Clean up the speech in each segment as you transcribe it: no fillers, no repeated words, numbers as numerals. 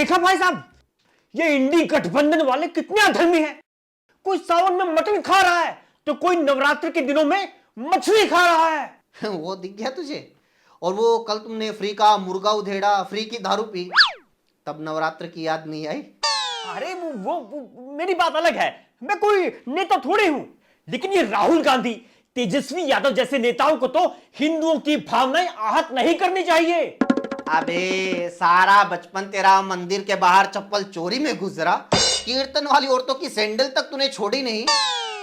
देखा भाई साहब, ये इंडी गठबंधन वाले कितने अधर्मी हैं। कोई सावन में मटन खा रहा है तो कोई नवरात्र के दिनों में मछली खा रहा है। वो दिख गया तुझे? और वो कल तुमने फ्री का मुर्गा उधेड़ा, फ्री की दारू पी, तब नवरात्र की याद नहीं आई? अरे वो मेरी बात अलग है, मैं कोई नेता थोड़ी हूं। लेकिन ये राहुल गांधी, तेजस्वी यादव जैसे नेताओं को तो हिंदुओं की भावनाएं आहत नहीं करनी चाहिए। अबे सारा बचपन तेरा मंदिर के बाहर चप्पल चोरी में गुजरा, कीर्तन वाली औरतों की सैंडल तक तूने छोड़ी नहीं।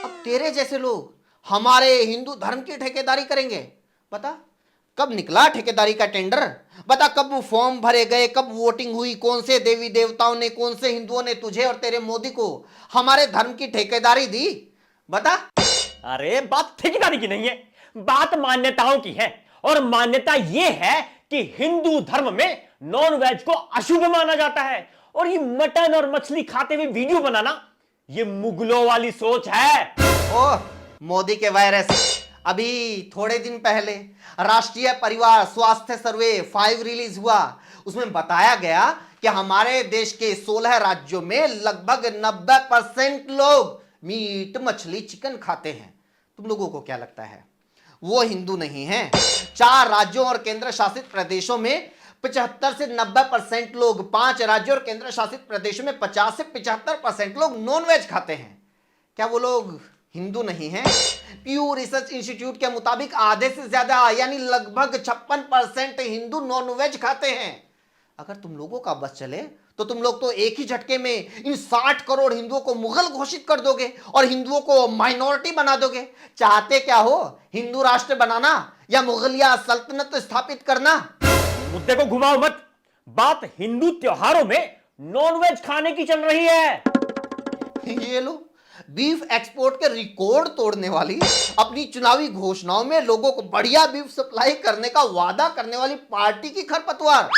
अब तेरे जैसे लोग हमारे हिंदू धर्म की ठेकेदारी करेंगे। बता कब निकला ठेकेदारी का टेंडर? बता कब वो फॉर्म भरे गए, कब वोटिंग हुई, कौन से देवी देवताओं ने, कौन से हिंदुओं ने तुझे और तेरे मोदी को हमारे धर्म की ठेकेदारी दी? बता। अरे बात ठेकेदारी की नहीं है, बात मान्यताओं की है। और मान्यता यह है कि हिंदू धर्म में नॉन वेज को अशुभ माना जाता है। और ये मटन और मछली खाते हुए वीडियो बनाना, ये मुगलों वाली सोच है। ओह मोदी के वायरस, अभी थोड़े दिन पहले राष्ट्रीय परिवार स्वास्थ्य सर्वे 5 रिलीज हुआ। उसमें बताया गया कि हमारे देश के 16 राज्यों में लगभग 90% लोग मीट, मछली, चिकन खाते हैं। तुम लोगों को क्या लगता है वो हिंदू नहीं हैं? 4 राज्यों और केंद्र शासित प्रदेशों में 75 से 90% लोग, 5 राज्यों और केंद्र शासित प्रदेशों में 50 से 75% लोग नॉनवेज खाते हैं। क्या वो लोग हिंदू नहीं हैं? प्यू रिसर्च इंस्टीट्यूट के मुताबिक आधे से ज्यादा यानी लगभग 56% हिंदू नॉनवेज खाते हैं। अगर तुम लोगों का बस चले तो तुम लोग तो एक ही झटके में इन 60 करोड़ हिंदुओं को मुगल घोषित कर दोगे और हिंदुओं को माइनॉरिटी बना दोगे। चाहते क्या हो, हिंदू राष्ट्र बनाना या मुगलिया सल्तनत स्थापित करना? मुद्दे को घुमाओ मत, बात हिंदू त्योहारों में नॉनवेज खाने की चल रही है। ये लो बीफ एक्सपोर्ट के रिकॉर्ड तोड़ने वाली, अपनी चुनावी घोषणाओं में लोगों को बढ़िया बीफ सप्लाई करने का वादा करने वाली पार्टी की खरपतवार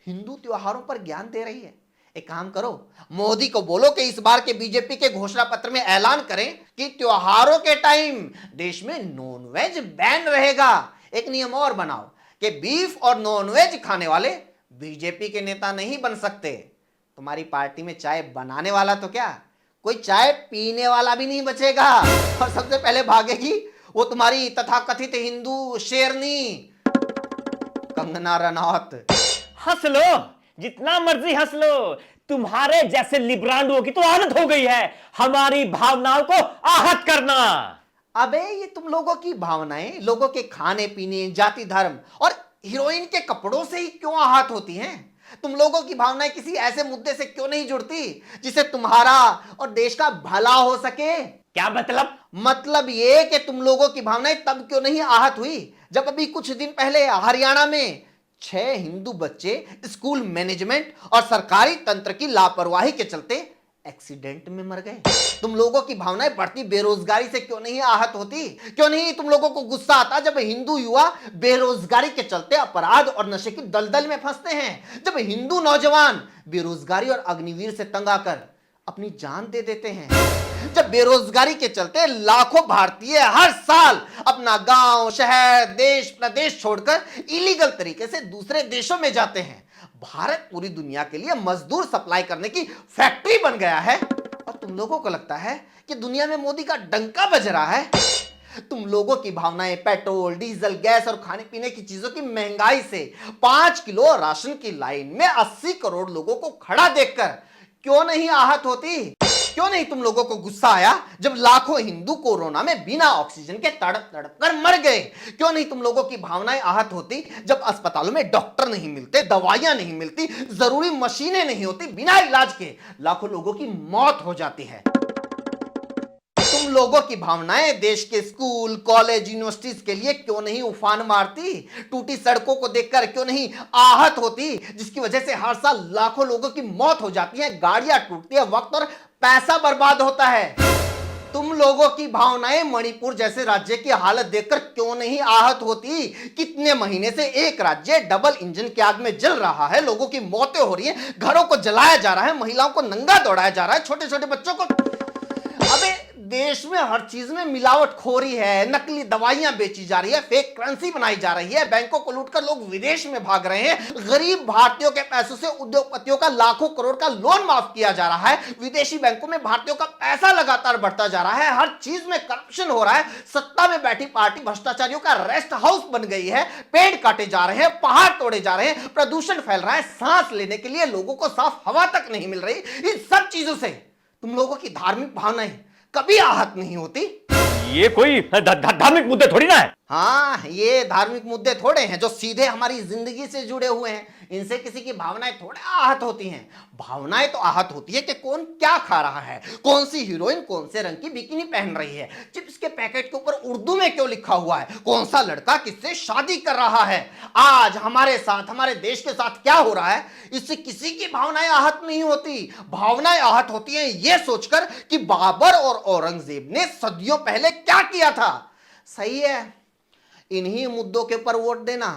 हिंदू त्योहारों पर ज्ञान दे रही है। एक काम करो, मोदी को बोलो कि इस बार के बीजेपी के घोषणा पत्र में ऐलान करें कि त्योहारों के टाइम देश में नॉनवेज बैन रहेगा। एक नियम और बनाओ कि बीफ और नॉनवेज खाने वाले बीजेपी के नेता नहीं बन सकते। तुम्हारी पार्टी में चाय बनाने वाला तो क्या, कोई चाय पीने वाला भी नहीं बचेगा। और सबसे पहले भागेगी वो तुम्हारी तथाकथित हिंदू शेरनी कंगना रनौत। हंस लो, जितना मर्जी हंस लो, तुम्हारे जैसे लिब्रांडुओं की तो आदत हो गई है हमारी भावनाओं को आहत करना। अबे ये तुम लोगों की भावनाएं लोगों के खाने पीने, जाति धर्म और हीरोइन के कपड़ों से ही क्यों आहत होती हैं? तुम लोगों की भावनाएं किसी ऐसे मुद्दे से क्यों नहीं जुड़ती जिससे तुम्हारा और देश का भला हो सके? क्या मतलब? मतलब ये कि तुम लोगों की भावनाएं तब क्यों नहीं आहत हुई जब अभी कुछ दिन पहले हरियाणा में 6 हिंदू बच्चे स्कूल मैनेजमेंट और सरकारी तंत्र की लापरवाही के चलते एक्सीडेंट में मर गए। तुम लोगों की भावनाएं बढ़ती बेरोजगारी से क्यों नहीं आहत होती? क्यों नहीं तुम लोगों को गुस्सा आता जब हिंदू युवा बेरोजगारी के चलते अपराध और नशे की दलदल में फंसते हैं? जब हिंदू नौजवान बेरोजगारी और अग्निवीर से तंग आकर अपनी जान दे देते हैं? जब बेरोजगारी के चलते लाखों भारतीय हर साल अपना गांव, शहर, देश, प्रदेश छोड़कर इलीगल तरीके से दूसरे देशों में जाते हैं? भारत पूरी दुनिया के लिए मजदूर सप्लाई करने की फैक्ट्री बन गया है और तुम लोगों को लगता है कि दुनिया में मोदी का डंका बज रहा है। तुम लोगों की भावनाएं पेट्रोल, डीजल, गैस और खाने पीने की चीजों की महंगाई से 5 किलो राशन की लाइन में 80 करोड़ लोगों को खड़ा देखकर क्यों नहीं आहत होती? क्यों नहीं तुम लोगों को गुस्सा आया जब लाखों हिंदू कोरोना में बिना ऑक्सीजन के तड़प तड़प कर मर गए? क्यों नहीं तुम लोगों की भावनाएं आहत होती जब अस्पतालों में डॉक्टर नहीं मिलते, दवाइयां नहीं मिलती, जरूरी मशीनें नहीं होती, बिना इलाज के लाखों लोगों की मौत हो जाती है? तुम लोगों की भावनाएं देश के स्कूल, कॉलेज, यूनिवर्सिटीज के लिए क्यों नहीं उफान मारती? टूटी सड़कों को देखकर क्यों नहीं आहत होती जिसकी वजह से हर साल लाखों लोगों की मौत हो जाती है, गाड़ियां टूटती है, वक्त और पैसा बर्बाद होता है? तुम लोगों की भावनाएं मणिपुर जैसे राज्य की हालत देखकर क्यों नहीं आहत होती? कितने महीने से एक राज्य डबल इंजन की आग में जल रहा है, लोगों की मौतें हो रही हैं, घरों को जलाया जा रहा है, महिलाओं को नंगा दौड़ाया जा रहा है, छोटे छोटे बच्चों को। अबे देश में हर चीज में मिलावटखोरी है, नकली दवाइयां बेची जा रही है, फेक करेंसी बनाई जा रही है, बैंकों को लूटकर लोग विदेश में भाग रहे हैं, गरीब भारतीयों के पैसों से उद्योगपतियों का लाखों करोड़ का लोन माफ किया जा रहा है, विदेशी बैंकों में भारतीयों का पैसा लगातार बढ़ता जा रहा है, हर चीज में करप्शन हो रहा है, सत्ता में बैठी पार्टी भ्रष्टाचारियों का रेस्ट हाउस बन गई है, पेड़ काटे जा रहे हैं, पहाड़ तोड़े जा रहे हैं, प्रदूषण फैल रहा है, सांस लेने के लिए लोगों को साफ हवा तक नहीं मिल रही। इन सब चीजों से तुम लोगों की धार्मिक भावनाएं कभी आहत नहीं होती? ये कोई धार्मिक मुद्दे थोड़ी ना है। हाँ, ये धार्मिक मुद्दे थोड़े हैं जो सीधे हमारी जिंदगी से जुड़े हुए हैं, इनसे किसी की भावनाएं थोड़े आहत होती हैं। भावनाएं तो आहत होती है कि कौन क्या खा रहा है, कौन सी हीरोइन कौन से रंग की बिकिनी पहन रही है, चिप्स के पैकेट के ऊपर उर्दू में क्यों लिखा हुआ है, कौन सा लड़का किससे शादी कर रहा है, आज हमारे साथ हमारे देश के साथ क्या हो रहा है, इससे किसी की भावनाएं आहत नहीं होती। भावनाएं आहत होती हैं ये सोचकर कि बाबर और औरंगजेब ने सदियों पहले क्या किया था। सही है, इन्हीं मुद्दों के ऊपर वोट देना